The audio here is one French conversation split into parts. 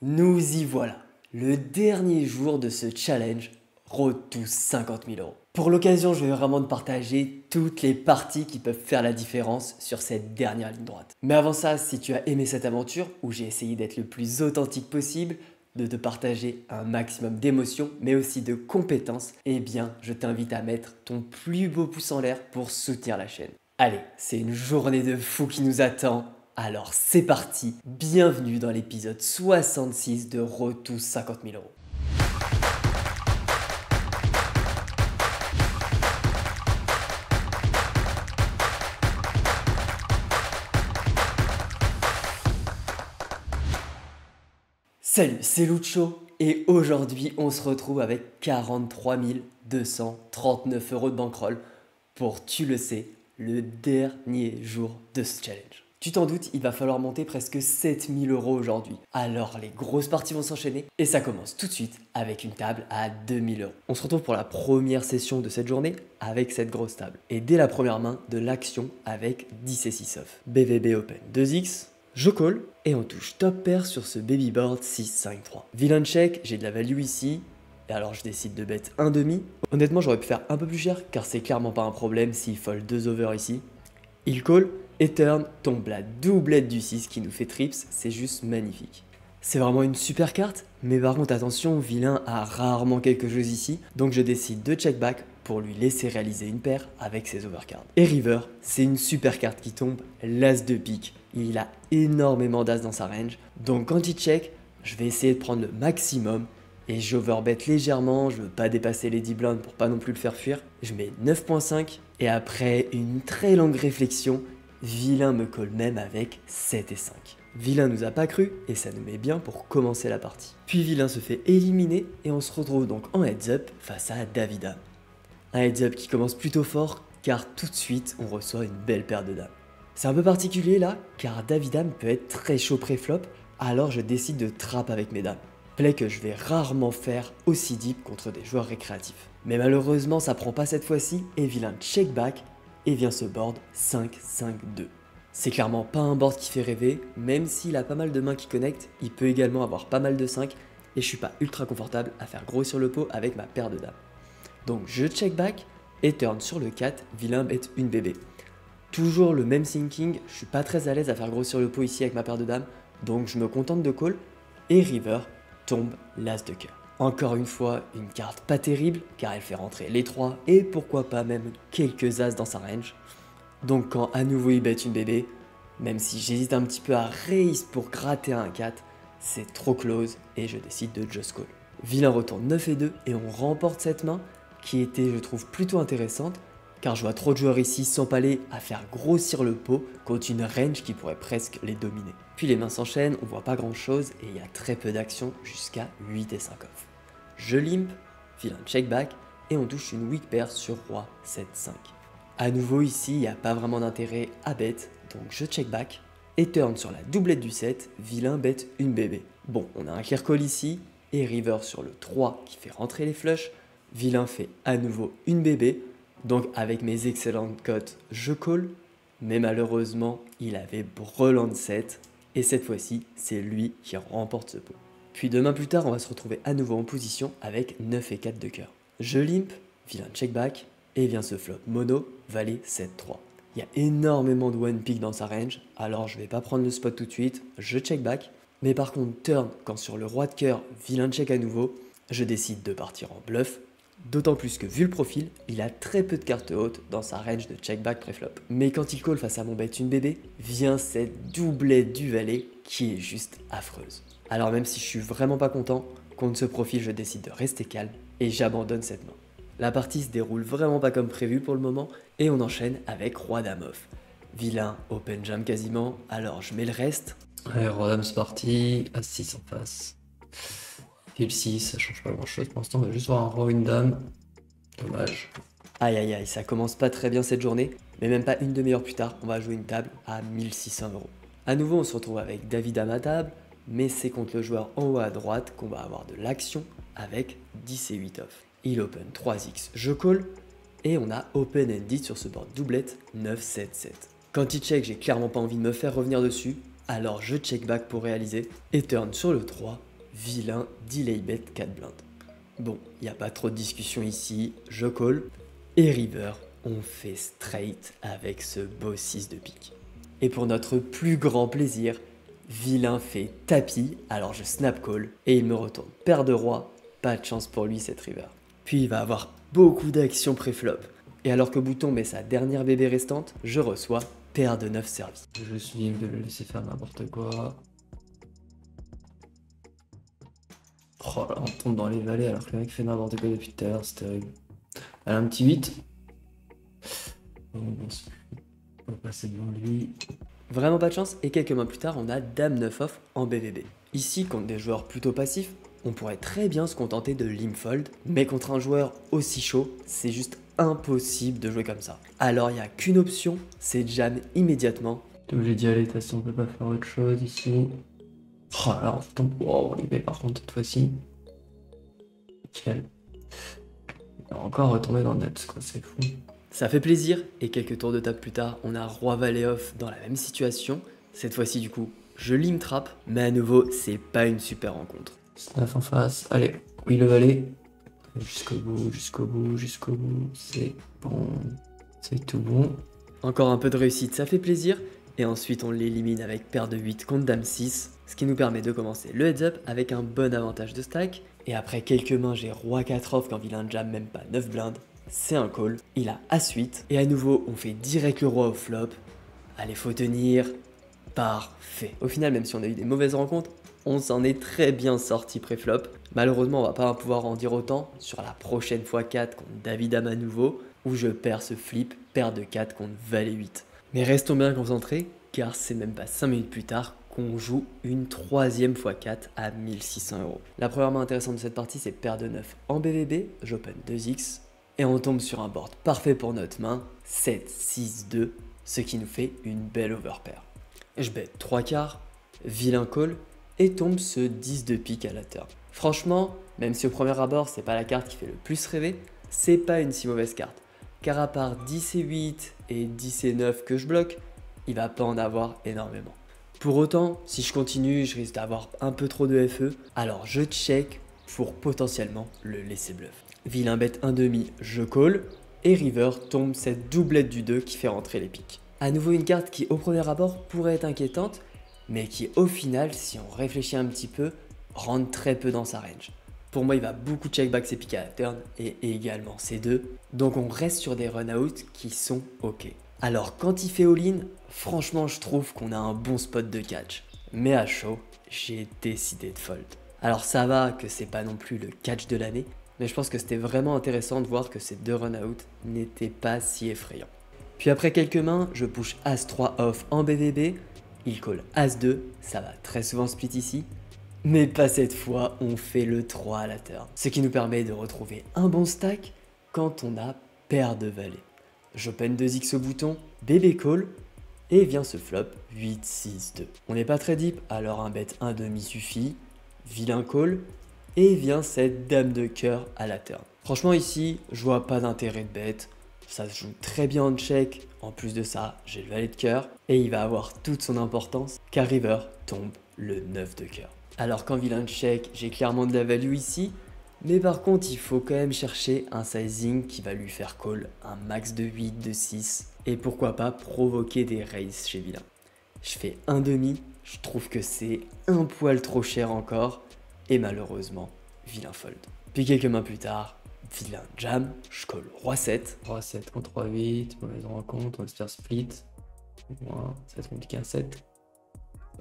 Nous y voilà, le dernier jour de ce challenge Road to 50 000 euros. Pour l'occasion, je vais vraiment te partager toutes les parties qui peuvent faire la différence sur cette dernière ligne droite. Mais avant ça, si tu as aimé cette aventure, où j'ai essayé d'être le plus authentique possible, de te partager un maximum d'émotions, mais aussi de compétences, eh bien, je t'invite à mettre ton plus beau pouce en l'air pour soutenir la chaîne. Allez, c'est une journée de fou qui nous attend. Alors c'est parti, bienvenue dans l'épisode 66 de Road to 50 000 euros. Salut, c'est Lucho et aujourd'hui on se retrouve avec 43 239 euros de bankroll pour, tu le sais, le dernier jour de ce challenge. Tu t'en doutes, il va falloir monter presque 7000 euros aujourd'hui. Alors les grosses parties vont s'enchaîner et ça commence tout de suite avec une table à 2000 euros. On se retrouve pour la première session de cette journée avec cette grosse table. Et dès la première main de l'action avec 10 et 6 off. BVB Open 2x. Je call et on touche top pair sur ce baby board 6-5-3. Villain check, j'ai de la value ici. Et alors je décide de bet 1,5. Honnêtement j'aurais pu faire un peu plus cher car c'est clairement pas un problème s'il fold 2 over ici. Il call et turn, tombe la doublette du 6 qui nous fait trips, c'est juste magnifique. C'est vraiment une super carte, mais par contre attention, vilain a rarement quelque chose ici, donc je décide de check back pour lui laisser réaliser une paire avec ses overcards. Et river, c'est une super carte qui tombe, l'as de pique. Il a énormément d'as dans sa range, donc quand il check, je vais essayer de prendre le maximum et j'overbet légèrement, je veux pas dépasser les 10 blindes pour pas non plus le faire fuir. Je mets 9.5 et après une très longue réflexion, vilain me colle même avec 7 et 5. Villain nous a pas cru et ça nous met bien pour commencer la partie. Puis vilain se fait éliminer et on se retrouve donc en heads up face à Davida. Un heads up qui commence plutôt fort car tout de suite on reçoit une belle paire de dames. C'est un peu particulier là car Davidam peut être très chaud pré-flop, alors je décide de trap avec mes dames. Play que je vais rarement faire aussi deep contre des joueurs récréatifs. Mais malheureusement ça prend pas cette fois-ci et vilain check back et vient ce board 5-5-2. C'est clairement pas un board qui fait rêver, même s'il a pas mal de mains qui connectent, il peut également avoir pas mal de 5 et je suis pas ultra confortable à faire grossir le pot avec ma paire de dames. Donc je check back et turn sur le 4, vilain bet une bébé. Toujours le même thinking, je suis pas très à l'aise à faire grossir le pot ici avec ma paire de dames, donc je me contente de call et river tombe l'as de cœur. Encore une fois, une carte pas terrible car elle fait rentrer les 3 et pourquoi pas même quelques as dans sa range. Donc quand à nouveau il bet une bébé, même si j'hésite un petit peu à raise pour gratter un 4, c'est trop close et je décide de just call. Vilain retourne 9 et 2 et on remporte cette main qui était je trouve plutôt intéressante car je vois trop de joueurs ici s'empaler à faire grossir le pot contre une range qui pourrait presque les dominer. Puis les mains s'enchaînent, on voit pas grand chose et il y a très peu d'action jusqu'à 8 et 5 off. Je limp, vilain check back et on touche une weak pair sur roi 7-5. A nouveau ici, il n'y a pas vraiment d'intérêt à bet, donc je check back et turn sur la doublette du 7, vilain bet une bébé. Bon, on a un clear call ici et river sur le 3 qui fait rentrer les flushs, vilain fait à nouveau une bébé, donc avec mes excellentes cotes, je call, mais malheureusement, il avait breland 7 et cette fois-ci, c'est lui qui remporte ce pot. Puis 2 mains plus tard, on va se retrouver à nouveau en position avec 9 et 4 de cœur. Je limp, vilain check back et vient ce flop mono, valet 7-3. Il y a énormément de one pick dans sa range, alors je vais pas prendre le spot tout de suite, je check back, mais par contre turn quand sur le roi de cœur, vilain check à nouveau, je décide de partir en bluff, d'autant plus que vu le profil, il a très peu de cartes hautes dans sa range de check back pré-flop. Mais quand il call face à mon bet une bébé, vient cette doublette du valet qui est juste affreuse. Alors même si je suis vraiment pas content, contre ce profil je décide de rester calme et j'abandonne cette main. La partie se déroule vraiment pas comme prévu pour le moment et on enchaîne avec roi dame off. Vilain open jam quasiment, alors je mets le reste. Ouais, roi dame c'est parti, as 6 en face. Fil 6, ça change pas grand chose pour l'instant, on va juste voir un roi une dame. Dommage. Aïe aïe aïe, ça commence pas très bien cette journée, mais même pas une demi-heure plus tard, on va jouer une table à 1600 euros. A nouveau on se retrouve avec David à ma table, mais c'est contre le joueur en haut à droite qu'on va avoir de l'action avec 10 et 8 off. Il open 3x, je call, et on a open ended sur ce board doublette 9-7-7. Quand il check, j'ai clairement pas envie de me faire revenir dessus, alors je check back pour réaliser, et turn sur le 3, vilain delay bet 4 blindes. Bon, il n'y a pas trop de discussion ici, je call. Et river, on fait straight avec ce beau 6 de pique. Et pour notre plus grand plaisir, vilain fait tapis, alors je snap call et il me retourne. Paire de roi, pas de chance pour lui cette river. Puis il va avoir beaucoup d'actions pré-flop. Et alors que Bouton met sa dernière bébé restante, je reçois paire de 9 servis. Je suis libre de le laisser faire n'importe quoi. Oh là, on tombe dans les vallées alors que le mec fait n'importe quoi depuis tout à l'heure, c'est terrible. Elle a un petit 8. On va passer devant lui. Vraiment pas de chance, et quelques mains plus tard, on a Dame 9 off en BVB. Ici, contre des joueurs plutôt passifs, on pourrait très bien se contenter de limfold, mais contre un joueur aussi chaud, c'est juste impossible de jouer comme ça. Alors il n'y a qu'une option, c'est jam immédiatement. T'es obligé d'y aller, de toute façon on peut pas faire autre chose ici. Oh là, on tombe. Oh, on est par contre cette fois-ci. Nickel. Il va encore retomber dans le net, quoi, c'est fou. Ça fait plaisir, et quelques tours de table plus tard, on a Roi Valet off dans la même situation. Cette fois-ci du coup, je lim trap, mais à nouveau, c'est pas une super rencontre. 9 en face, allez, oui le valet. Jusqu'au bout, jusqu'au bout, jusqu'au bout, c'est bon. C'est tout bon. Encore un peu de réussite, ça fait plaisir. Et ensuite on l'élimine avec paire de 8 contre Dame 6, ce qui nous permet de commencer le heads up avec un bon avantage de stack. Et après quelques mains, j'ai Roi 4 off quand vilain jam même pas 9 blindes. C'est un call, il a As8, et à nouveau on fait direct le roi au flop. Allez, faut tenir, parfait. Au final, même si on a eu des mauvaises rencontres, on s'en est très bien sorti pré-flop. Malheureusement, on va pas pouvoir en dire autant sur la prochaine x4 contre David Am à nouveau, où je perds ce flip, paire de 4 contre Valet 8. Mais restons bien concentrés, car c'est même pas 5 minutes plus tard qu'on joue une troisième x4 à 1600 €. La première main intéressante de cette partie, c'est paire de 9 en BVB, j'open 2x, et on tombe sur un board parfait pour notre main, 7, 6, 2, ce qui nous fait une belle overpair. Je bet 3 quarts, vilain call, et tombe ce 10 de pique à la turn. Franchement, même si au premier abord c'est pas la carte qui fait le plus rêver, c'est pas une si mauvaise carte. Car à part 10 et 8 et 10 et 9 que je bloque, il va pas en avoir énormément. Pour autant, si je continue, je risque d'avoir un peu trop de FE, alors je check pour potentiellement le laisser bluff. Vilain bet 1,5, je call, et river tombe cette doublette du 2 qui fait rentrer les piques. À nouveau une carte qui au premier abord pourrait être inquiétante, mais qui au final, si on réfléchit un petit peu, rentre très peu dans sa range. Pour moi, il va beaucoup check back ses piques à la turn et également ses 2, donc on reste sur des run-out qui sont ok. Alors quand il fait all-in, franchement je trouve qu'on a un bon spot de catch, mais à chaud, j'ai décidé de fold. Alors ça va que c'est pas non plus le catch de l'année, mais je pense que c'était vraiment intéressant de voir que ces deux run-out n'étaient pas si effrayants. Puis après quelques mains, je push As-3 off en BVB, il call As-2, ça va très souvent split ici, mais pas cette fois, on fait le 3 à la turn. Ce qui nous permet de retrouver un bon stack quand on a paire de valets. J'open 2x au bouton, BB call, et vient ce flop 8, 6, 2. On n'est pas très deep, alors un bet 1,5 suffit, vilain call, et vient cette dame de cœur à la turn. Franchement ici, je vois pas d'intérêt de bet, ça se joue très bien en check, en plus de ça, j'ai le valet de cœur, et il va avoir toute son importance, car river tombe le 9 de cœur. Alors quand vilain check, j'ai clairement de la value ici, mais par contre il faut quand même chercher un sizing qui va lui faire call un max de 8, de 6, et pourquoi pas provoquer des raises chez vilain. Je fais 1,5, je trouve que c'est un poil trop cher encore, et malheureusement, vilain fold. Puis quelques mains plus tard, vilain jam, je call roi 7. Roi 7 contre roi 8, mauvaise rencontre, on va se faire split. Voilà, ça va être compliqué à 7.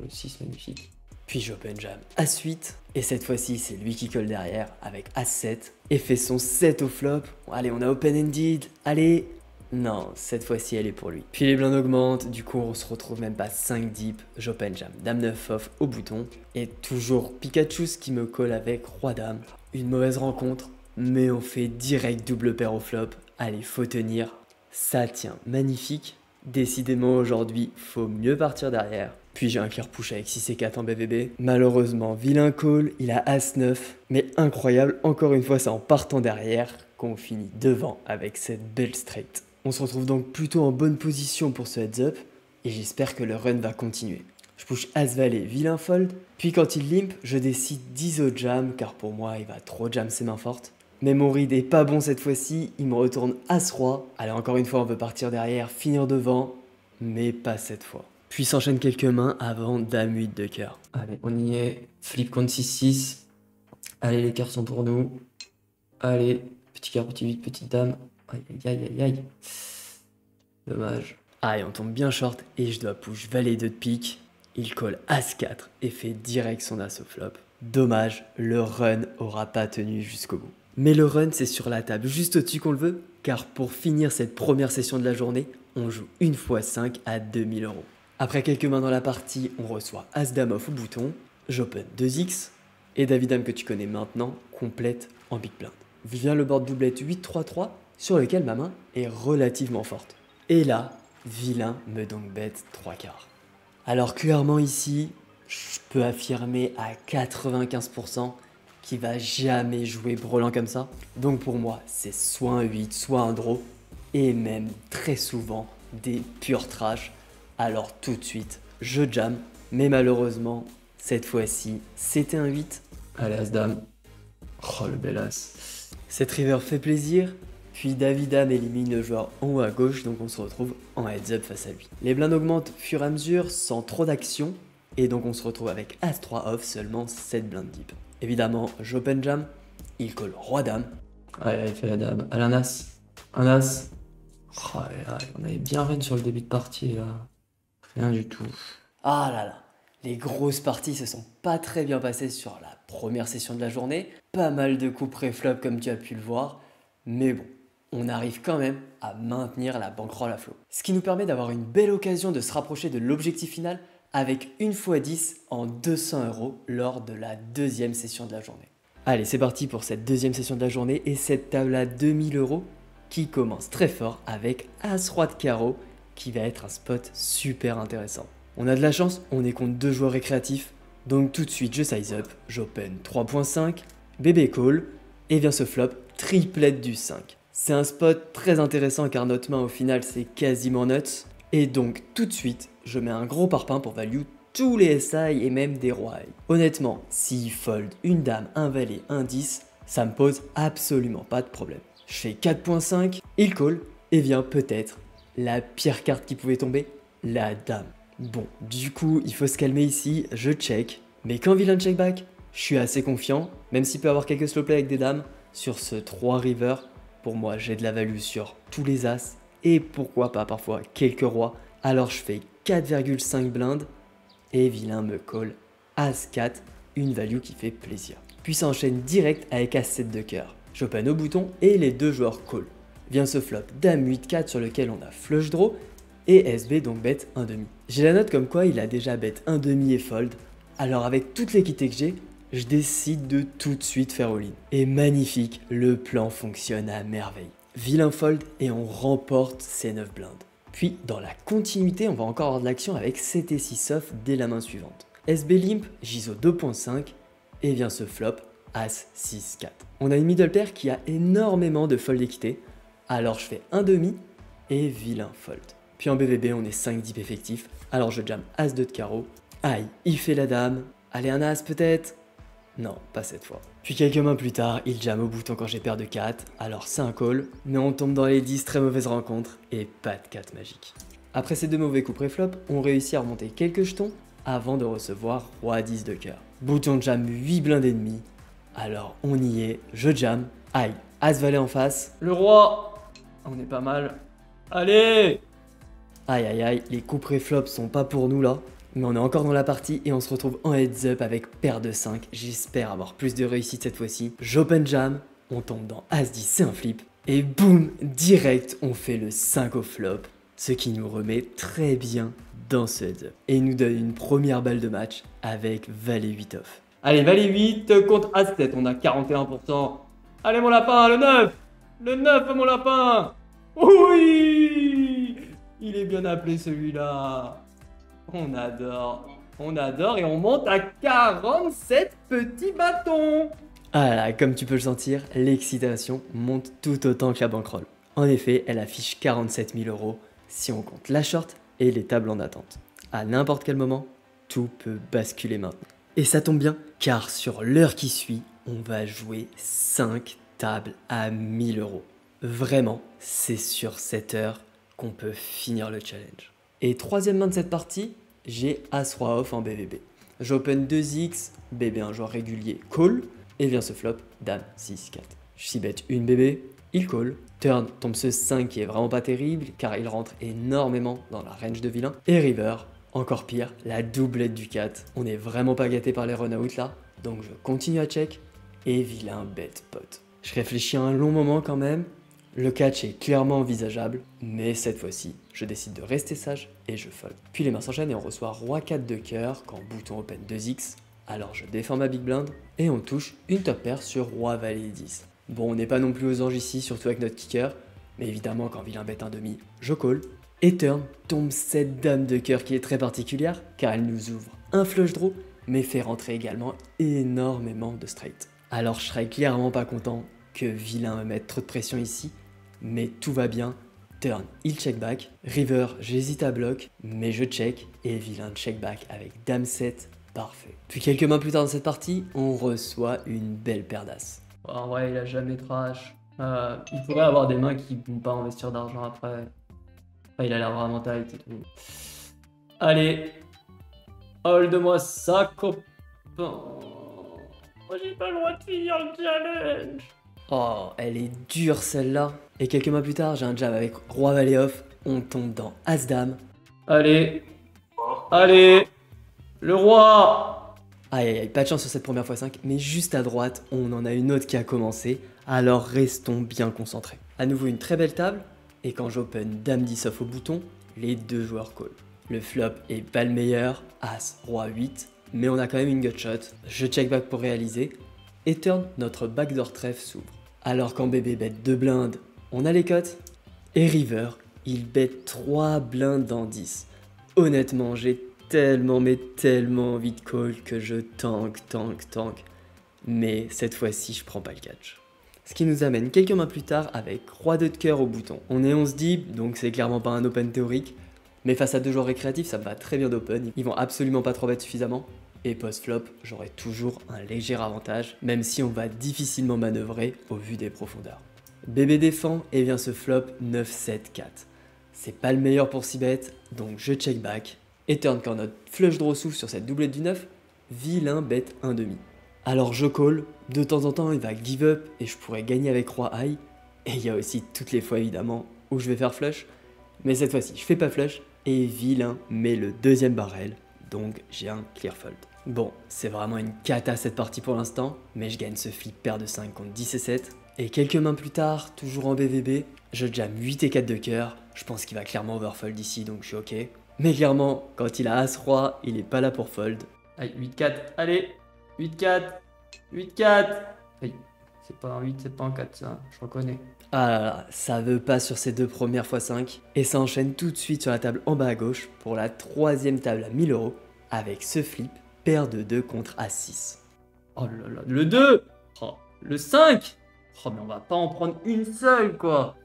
Le 6 magnifique. Puis j'open jam As-8, et cette fois-ci c'est lui qui colle derrière avec As-7, et fait son 7 au flop. Allez, on a open-ended, allez. Non, cette fois-ci elle est pour lui. Puis les blindes augmentent, du coup on se retrouve même pas 5 deep, j'open jam Dame 9 off au bouton, et toujours Pikachu qui me colle avec Roi Dame. Une mauvaise rencontre, mais on fait direct double paire au flop. Allez, faut tenir, ça tient, magnifique. Décidément aujourd'hui, faut mieux partir derrière. Puis j'ai un clear push avec 6 et 4 en BVB. Malheureusement, vilain call, il a As-9. Mais incroyable, encore une fois, c'est en partant derrière qu'on finit devant avec cette belle straight. On se retrouve donc plutôt en bonne position pour ce heads up, et j'espère que le run va continuer. Je push As-Valet, vilain fold. Puis quand il limp, je décide d'ISO-jam, car pour moi, il va trop jam ses mains fortes. Mais mon read est pas bon cette fois-ci, il me retourne As-Roi. Allez, encore une fois, on veut partir derrière, finir devant, mais pas cette fois. Puis s'enchaîne quelques mains avant Dame 8 de cœur. Allez, on y est. Flip contre 6-6. Allez, les cœurs sont pour nous. Allez, petit cœur, petit 8, petite dame. Aïe, aïe, aïe, aïe, aïe. Dommage. Allez, on tombe bien short et je dois push Valet 2 de pique. Il colle As-4 et fait direct son As au flop. Dommage, le run aura pas tenu jusqu'au bout. Mais le run, c'est sur la table juste au-dessus qu'on le veut, car pour finir cette première session de la journée, on joue une fois 5 à 2000 €. Après quelques mains dans la partie, on reçoit As-Dame off au bouton, j'open 2x, et David-Dame que tu connais maintenant complète en big blind. Vient le board doublette 8-3-3, sur lequel ma main est relativement forte. Et là, vilain me donc bête 3/4. Alors clairement ici, je peux affirmer à 95% qu'il va jamais jouer brelan comme ça. Donc pour moi, c'est soit un 8, soit un draw, et même très souvent des purs trash. Alors tout de suite, je jam, mais malheureusement, cette fois-ci, c'était un 8. Allez, As-Dame. Oh, le bel As. Cette river fait plaisir, puis David-Dame élimine le joueur en haut à gauche, donc on se retrouve en heads-up face à lui. Les blindes augmentent au fur et à mesure sans trop d'action, et donc on se retrouve avec As-3 off, seulement 7 blindes deep. Évidemment, j'open jam, il colle Roi-Dame. Allez, il fait la dame. Allez, un As. Un As. Oh, allez, on avait bien run sur le début de partie, là. Rien du tout. Ah là là, les grosses parties se sont pas très bien passées sur la première session de la journée. Pas mal de coups pré-flop comme tu as pu le voir, mais bon, on arrive quand même à maintenir la bankroll à flot. Ce qui nous permet d'avoir une belle occasion de se rapprocher de l'objectif final avec une fois 10 en 200 € lors de la deuxième session de la journée. Allez, c'est parti pour cette deuxième session de la journée et cette table à 2000 € qui commence très fort avec As-Roi de carreau qui va être un spot super intéressant. On a de la chance, on est contre deux joueurs récréatifs, donc tout de suite je size up, j'open 3.5, bébé call, et vient ce flop, triplette du 5. C'est un spot très intéressant car notre main au final c'est quasiment nuts, et donc tout de suite je mets un gros parpaing pour value tous les SI et même des rois. Honnêtement, s'il fold une dame, un valet, un 10, ça me pose absolument pas de problème. Je fais 4.5, il call, et vient peut-être la pire carte qui pouvait tomber, la dame. Bon, du coup, il faut se calmer ici, je check. Mais quand vilain check back, je suis assez confiant, même s'il peut avoir quelques slow play avec des dames, sur ce 3 river, pour moi j'ai de la value sur tous les as, et pourquoi pas parfois quelques rois. Alors je fais 4,5 blindes, et vilain me call As-4, une value qui fait plaisir. Puis ça enchaîne direct avec As-7 de cœur. J'open au bouton et les deux joueurs call. Vient ce flop Dame 8-4 sur lequel on a flush draw, et SB donc bet 1/2. J'ai la note comme quoi il a déjà bet 1/2 et fold, alors avec toute l'équité que j'ai, je décide de tout de suite faire all-in. Et magnifique, le plan fonctionne à merveille. Vilain fold et on remporte ces 9 blindes. Puis dans la continuité, on va encore avoir de l'action avec CT6 off dès la main suivante. SB limp, JISO 2.5 et vient ce flop As 6-4. On a une middle pair qui a énormément de fold d'équité, alors je fais 1/2 et vilain fold. Puis en BVB, on est 5 deep effectifs, alors je jam As-2 de carreau. Aïe, il fait la dame. Allez, un As peut-être? Non, pas cette fois. Puis quelques mains plus tard, il jam au bouton quand j'ai paire de 4, alors c'est un call, mais on tombe dans les 10, très mauvaise rencontre, et pas de 4 magique. Après ces deux mauvais coups pré-flop, on réussit à remonter quelques jetons avant de recevoir Roi 10 de cœur. Bouton de jam 8 blindes et demi, alors on y est, je jam. Aïe, As-Valet en face. Le roi. On est pas mal. Allez. Aïe aïe aïe, les coups pré-flop sont pas pour nous là. Mais on est encore dans la partie et on se retrouve en heads up avec paire de 5. J'espère avoir plus de réussite cette fois-ci. J'open jam, on tombe dans As-10, c'est un flip. Et boum, direct, on fait le 5 au flop. Ce qui nous remet très bien dans ce heads up. Et nous donne une première balle de match avec Valet 8 off. Allez, Valet 8 contre As-7, on a 41%. Allez mon lapin, le 9. Le 9 mon lapin. Oui. Il est bien appelé celui-là. On adore et on monte à 47 petits bâtons. Ah là, comme tu peux le sentir, l'excitation monte tout autant que la bankroll. En effet, elle affiche 47 000 € si on compte la short et les tables en attente. À n'importe quel moment, tout peut basculer maintenant. Et ça tombe bien, car sur l'heure qui suit, on va jouer 5 tables à 1000 euros. Vraiment, c'est sur cette heure qu'on peut finir le challenge. Et troisième main de cette partie, j'ai As-Roi off en BVB. J'open 2x, BB un joueur régulier, call, et vient ce flop, Dame 6-4. Je s'y bête une BB, il call, turn tombe ce 5 qui est vraiment pas terrible, car il rentre énormément dans la range de vilain, et river, encore pire, la doublette du 4. On n'est vraiment pas gâté par les run-out là, donc je continue à check, et vilain bet pot. Je réfléchis un long moment quand même, le catch est clairement envisageable, mais cette fois-ci, je décide de rester sage et je fold. Puis les mains s'enchaînent et on reçoit Roi 4 de cœur quand bouton open 2x, alors je défends ma big blind et on touche une top pair sur Roi Valet 10. Bon, on n'est pas non plus aux anges ici, surtout avec notre kicker, mais évidemment quand vilain bet un demi, je call. Et turn tombe cette dame de cœur qui est très particulière, car elle nous ouvre un flush draw, mais fait rentrer également énormément de straight. Alors je serais clairement pas content que vilain me mette trop de pression ici, mais tout va bien. Turn, il check back. River, j'hésite à bloc, mais je check. Et vilain check back avec Dame 7, parfait. Puis quelques mains plus tard dans cette partie, on reçoit une belle paire d'as. En vrai, il a jamais trash. Il pourrait avoir des mains qui vont pas investir d'argent après. Enfin, il a l'air vraiment tight et tout. Allez, hold-moi ça, copain. Moi, j'ai pas le droit de finir le challenge. Oh, elle est dure celle-là. Et quelques mois plus tard, j'ai un jam avec Roi Valet off. On tombe dans As-Dame. Allez, allez, le roi. Aïe aïe aïe, pas de chance sur cette première x5, mais juste à droite, on en a une autre qui a commencé. Alors restons bien concentrés. À nouveau une très belle table. Et quand j'open Dame 10 off au bouton, les deux joueurs call. Le flop est pas le meilleur, As, Roi 8, mais on a quand même une gutshot. Je check back pour réaliser. Et turn, notre backdoor trèfle s'ouvre. Alors quand bébé bet 2 blindes, on a les cotes. Et river, il bet 3 blindes dans 10. Honnêtement, j'ai tellement envie de call que je tank. Mais cette fois-ci, je prends pas le catch. Ce qui nous amène quelques mains plus tard avec Roi 2 de cœur au bouton. On est 11 deep, donc c'est clairement pas un open théorique. Mais face à deux joueurs récréatifs, ça me va très bien d'open. Ils vont absolument pas trop bet suffisamment. Et post-flop, j'aurai toujours un léger avantage, même si on va difficilement manœuvrer au vu des profondeurs. Bébé défend et vient ce flop 9-7-4. C'est pas le meilleur pour 6 bet, donc je check back. Et turn quand notre flush draw s'ouvre sur cette doublette du 9, vilain bet 1,5. Alors je call, de temps en temps il va give up et je pourrais gagner avec Roi High. Et il y a aussi toutes les fois évidemment où je vais faire flush. Mais cette fois-ci je fais pas flush et vilain met le deuxième barrel, donc j'ai un clear fold. Bon, c'est vraiment une cata cette partie pour l'instant, mais je gagne ce flip paire de 5 contre 10 et 7. Et quelques mains plus tard, toujours en BVB, je jam 8 et 4 de cœur. Je pense qu'il va clairement overfold ici, donc je suis ok. Mais clairement, quand il a As-Roi, il est pas là pour fold. Allez, 8-4, allez, 8-4, 8-4. Aïe, c'est pas un 8, c'est pas un 4 ça, je reconnais. Ah là là, ça veut pas sur ces deux premières x5. Et ça enchaîne tout de suite sur la table en bas à gauche pour la troisième table à 1000 euros avec ce flip. Paire de 2 contre As6. Oh là là, le 2. Oh, le 5. Oh mais on va pas en prendre une seule quoi.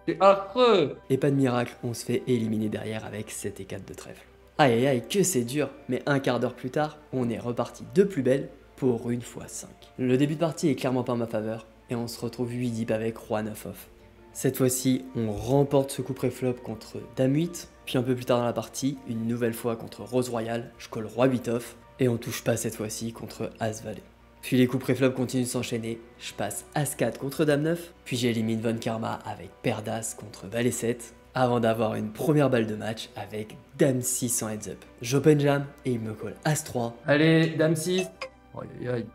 C'est affreux. Et pas de miracle, on se fait éliminer derrière avec 7 et 4 de trèfle. Aïe aïe aïe, que c'est dur, mais un quart d'heure plus tard, on est reparti de plus belle pour une x5. Le début de partie est clairement pas en ma faveur, et on se retrouve 8 deep avec Roi 9 off. Cette fois-ci, on remporte ce coup pré-flop contre Dame 8, puis un peu plus tard dans la partie, une nouvelle fois contre Rose Royale, je colle Roi 8 off, et on touche pas cette fois-ci contre As Valet. Puis les coups pré-flop continuent de s'enchaîner, je passe As 4 contre Dame 9, puis j'élimine Von Karma avec Paire d'As contre Valet 7, avant d'avoir une première balle de match avec Dame 6 en heads up. J'open jam et il me colle As 3. Allez, Dame 6. Aïe aïe aïe.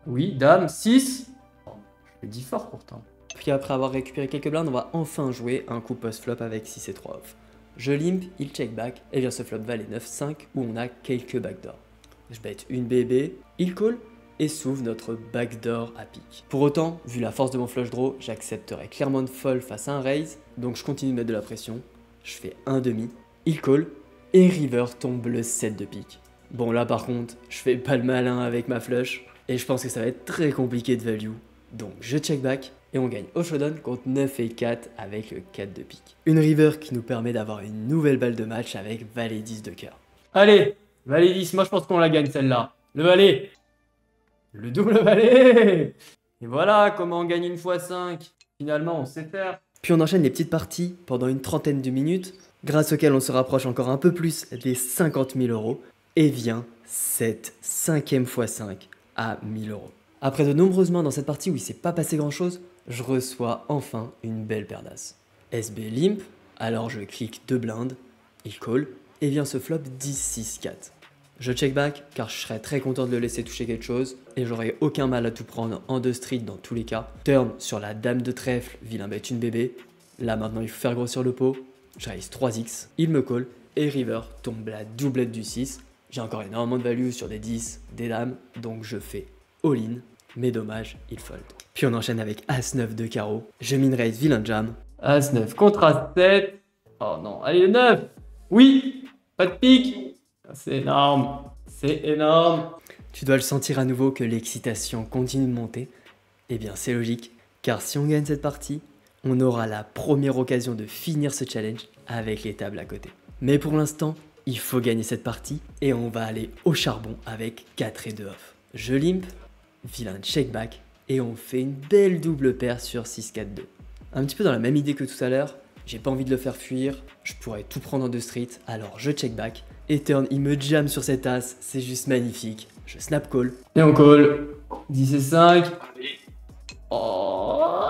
Oui, Dame 6. Oh, je l'ai dit fort pourtant. Puis après avoir récupéré quelques blindes, on va enfin jouer un coup post-flop avec 6 et 3 off. Je limp, il check back, et vient ce flop Valet 9-5 où on a quelques backdoors. Je bet une BB, il call, et s'ouvre notre backdoor à pique. Pour autant, vu la force de mon flush draw, j'accepterai clairement de fold face à un raise, donc je continue de mettre de la pression. Je fais un demi, il call, et river tombe le 7 de pique. Bon là par contre, je fais pas le malin avec ma flush, et je pense que ça va être très compliqué de value. Donc je check back, et on gagne au showdown contre 9 et 4 avec le 4 de pique. Une river qui nous permet d'avoir une nouvelle balle de match avec Valet 10 de cœur. Allez, Valet 10, moi je pense qu'on la gagne celle-là. Le valet. Le double valet. Et voilà comment on gagne une fois 5. Finalement, on sait faire. Puis on enchaîne les petites parties pendant une trentaine de minutes, grâce auxquelles on se rapproche encore un peu plus des 50 000 euros, et vient cette 5e fois 5 à 1000 euros. Après de nombreuses mains dans cette partie où il s'est pas passé grand chose, je reçois enfin une belle paire d'as. SB limp, alors je clique 2 blindes, il call, et vient ce flop 10-6-4. Je check back car je serais très content de le laisser toucher quelque chose et j'aurais aucun mal à tout prendre en 2 street dans tous les cas. Turn sur la dame de trèfle, vilain bet une bébé. Là maintenant il faut faire grossir le pot. Je raise 3x, il me call et river tombe la doublette du 6. J'ai encore énormément de value sur des 10, des dames, donc je fais all-in. Mais dommage, il fold. Puis on enchaîne avec As-9 de carreau. Je min raise vilain jam. As-9 contre As-7. Oh non, allez le 9. Oui, pas de pique. C'est énorme, c'est énorme. Tu dois le sentir à nouveau que l'excitation continue de monter. Eh bien c'est logique, car si on gagne cette partie, on aura la première occasion de finir ce challenge avec les tables à côté. Mais pour l'instant, il faut gagner cette partie et on va aller au charbon avec 4 et 2 off. Je limp, vilain check back et on fait une belle double paire sur 6-4-2. Un petit peu dans la même idée que tout à l'heure, j'ai pas envie de le faire fuir, je pourrais tout prendre en 2 street, alors je check back. Et turn, il me jam sur cette as, c'est juste magnifique. Je snap call. Et on call. 10 et 5. Oh,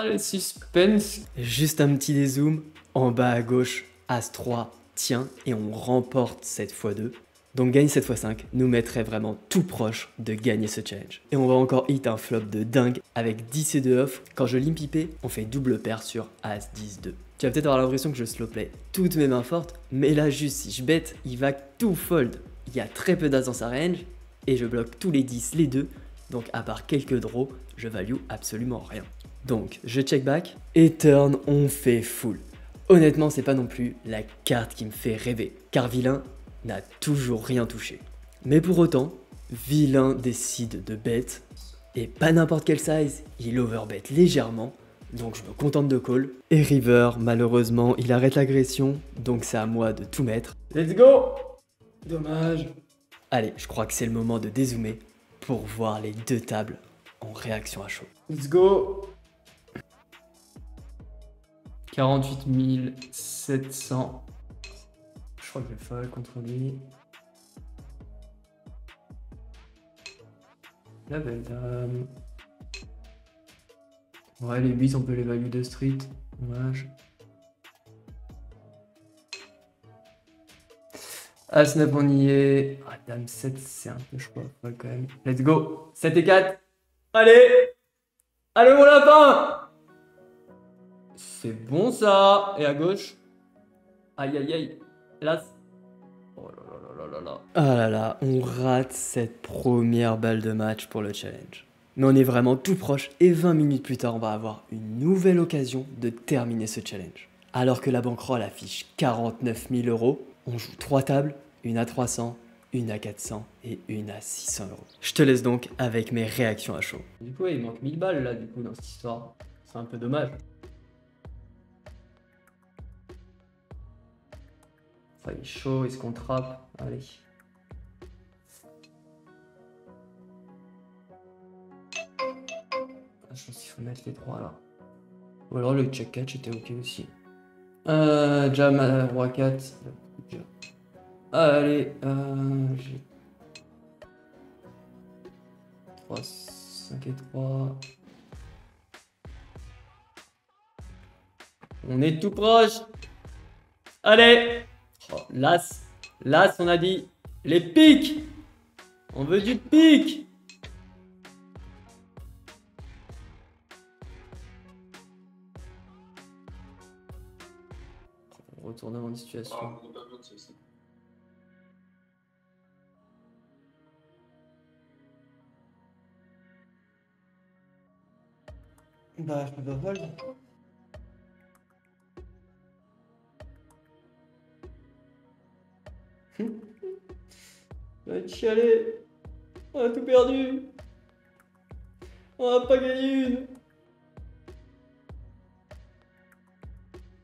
le suspense. Juste un petit dézoom. En bas à gauche, as 3 tient et on remporte cette x2. Donc gagner cette x5 nous mettrait vraiment tout proche de gagner ce challenge. Et on va encore hit un flop de dingue avec 10 et 2 off. Quand je limp pipé, on fait double paire sur as 10 2. Tu vas peut-être avoir l'impression que je slow play toutes mes mains fortes, mais là juste si je bet, il va tout fold. Il y a très peu d'as dans sa range, et je bloque tous les 10, les 2, donc à part quelques draws, je value absolument rien. Donc je check back, et turn, on fait full. Honnêtement, c'est pas non plus la carte qui me fait rêver, car vilain n'a toujours rien touché. Mais pour autant, vilain décide de bet, et pas n'importe quel size, il overbet légèrement, donc je me contente de call. Et river, malheureusement, il arrête l'agression, donc c'est à moi de tout mettre. Let's go. Dommage. Allez, je crois que c'est le moment de dézoomer pour voir les 2 tables en réaction à chaud. Let's go. 48 700. Je crois que je vais fold contre lui. La belle dame. Ouais, les 8, on peut les value de street. Dommage. As-9, on y est. Ah, dame 7, c'est un peu choix. Ouais, quand même. Let's go. 7 et 4. Allez. Allez, mon lapin. C'est bon, ça. Et à gauche. Aïe, aïe, aïe. L'as. Oh là là là là là. Ah là là, on rate cette première balle de match pour le challenge. Mais on est vraiment tout proche et 20 minutes plus tard, on va avoir une nouvelle occasion de terminer ce challenge. Alors que la bankroll affiche 49 000 euros, on joue 3 tables, une à 300, une à 400 et une à 600 euros. Je te laisse donc avec mes réactions à chaud. Du coup, il manque 1000 balles là, du coup, dans cette histoire. C'est un peu dommage. Ça, il est chaud, est-ce qu'on trappe? Allez. Je pense qu'il faut mettre les 3 là. Ou alors le check catch était ok aussi. Jam à roi 4. Allez, j'ai 3, 5 et 3. On est tout proche. Allez. Oh, l'as. L'as, on a dit. Les piques. On veut du pique. Retournement de situation. Bah, je peux pas fold. On va chialer. On a tout perdu. On a pas gagné une.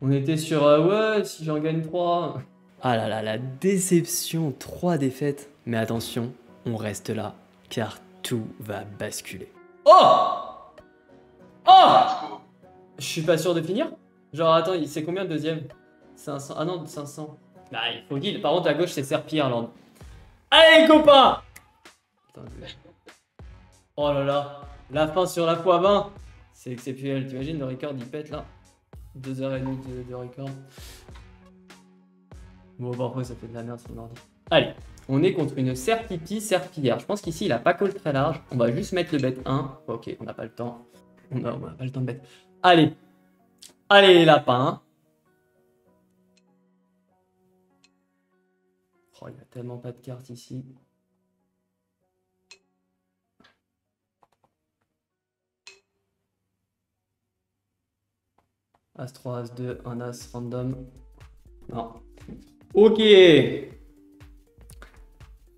On était sur ouais, si j'en gagne 3. Ah là là, la déception, 3 défaites. Mais attention, on reste là, car tout va basculer. Oh! Oh! Je suis pas sûr de finir. Genre, attends, c'est combien le deuxième? 500. Ah non, 500. Bah, il faut qu'il. Par contre, à gauche, c'est Serpillerland. Allez, copains! Putain, oh là là, la fin sur la fois 20. C'est exceptionnel. T'imagines, le record, il pète là. 2h30 de record. Bon, parfois, ça fait de la merde sur mon ordi. Allez, on est contre une Serpipi Serpillière. Je pense qu'ici, il a pas call très large. On va juste mettre le bet 1. Ok, on n'a pas le temps. On n'a pas le temps de bet. Allez. Allez, les lapins. Oh, il n'y a tellement pas de cartes ici. As-3, As-2, un As random. Non. Ok.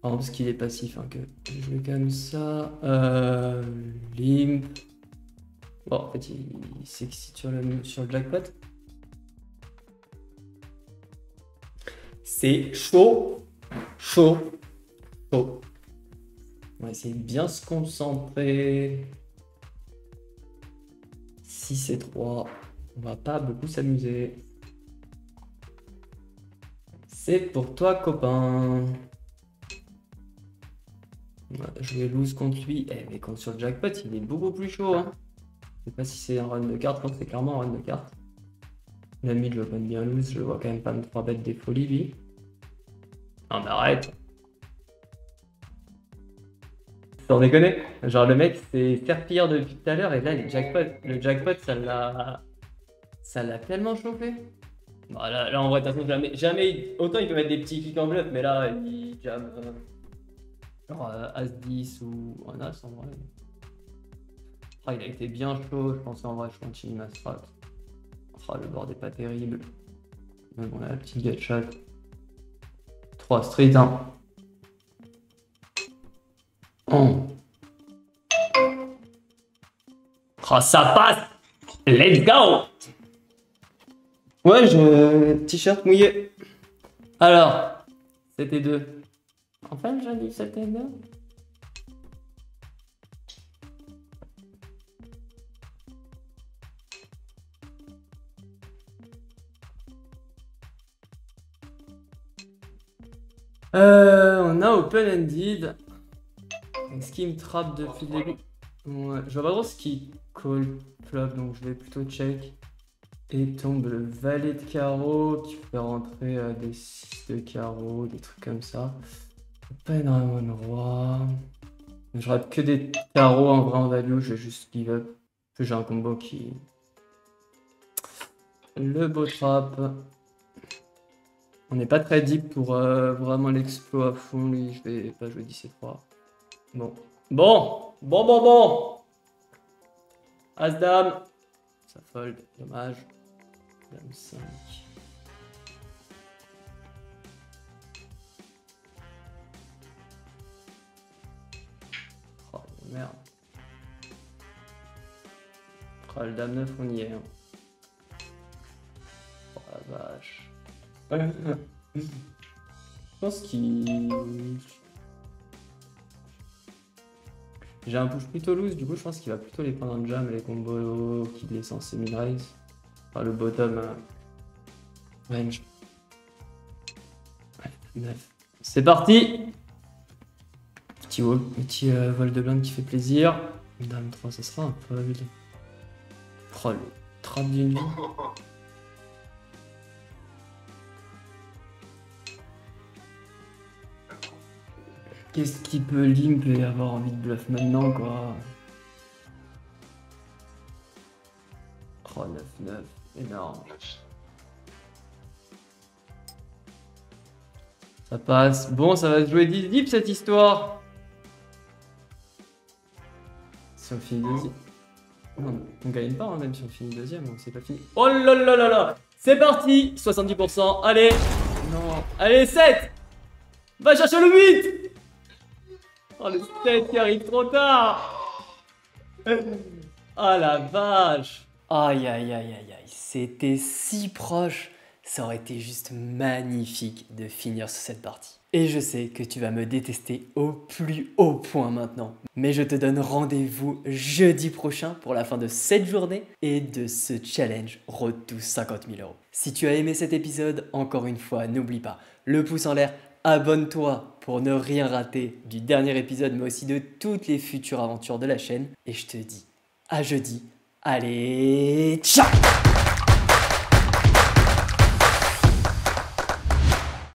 Parce qu'il est passif, hein, que je joue comme ça. Limp. Bon, en fait, il s'excite sur le jackpot. C'est chaud. Chaud. Chaud. On va essayer de bien se concentrer. 6 et 3. On va pas beaucoup s'amuser. C'est pour toi, copain. On va jouer loose contre lui. Eh, mais contre sur le jackpot, il est beaucoup plus chaud. Hein. Je sais pas si c'est un run de cartes. Je pense que c'est clairement un run de cartes. L'ami, je le vois bien loose. Je le vois quand même pas me 3 bêtes des folies, lui. Non, mais arrête. Sans déconner. Genre, le mec, c'est Serpillière depuis tout à l'heure. Et là, le jackpot, ça l'a tellement chauffé. Bon, là, en vrai, de toute façon, jamais. Autant il peut mettre des petits kicks en bluff, mais là, il jam. Genre As-10 ou un As en vrai. Ah, il a été bien chaud, je pense en vrai je continue ma strat. Ah, le board est pas terrible. Mais bon, on a la petite gâchette. 3 street, hein. Oh. Oh, ça passe! Let's go! Ouais, t-shirt mouillé. Alors, c'était 2. Enfin, j'ai dit c'était 2. On a open-ended. Ce qui me trappe depuis le début. Ouais, je vois pas trop ce qui call flop, donc je vais plutôt check. Et tombe le valet de carreau qui fait rentrer des 6 de carreau, des trucs comme ça. Pas énormément de roi. Je rate que des carreaux en vrai en value, je vais juste give up. Parce que j'ai un combo qui. Le beau trap. On n'est pas très deep pour vraiment l'exploit à fond, lui. Je vais pas jouer 17-3. Bon. Bon. As-Dame. Ça fold, dommage. Dame 5. Oh merde. Oh, le Dame 9, on y est. Hein. Oh la vache. Je pense qu'il. J'ai un push plutôt loose, du coup je pense qu'il va plutôt les prendre en jam, les combos qu'il est censé mid-raise. Enfin le bottom range. Ouais, 9. C'est parti! Petit vol de blind qui fait plaisir. Dame 3, ça sera un fold. Oh le trap d'une vie. Qu'est-ce qui peut limp et avoir envie de bluff maintenant, quoi? Oh, 9-9, énorme. Ça passe. Bon, ça va se jouer 10 deep cette histoire. Si on finit deuxième. Non, on gagne pas, hein, même si on finit deuxième, donc c'est pas fini. Oh là là là là! C'est parti! 70%, allez! Non, allez, 7! Va chercher le 8! Oh, le 7 qui arrive trop tard! Ah la vache! Aïe aïe aïe aïe aïe, c'était si proche! ça aurait été juste magnifique de finir sur cette partie. Et je sais que tu vas me détester au plus haut point maintenant. Mais je te donne rendez-vous jeudi prochain pour la fin de cette journée et de ce challenge Road to 50 000 euros. Si tu as aimé cet épisode, encore une fois, n'oublie pas le pouce en l'air, abonne-toi pour ne rien rater du dernier épisode mais aussi de toutes les futures aventures de la chaîne. Et je te dis à jeudi. Allez, ciao!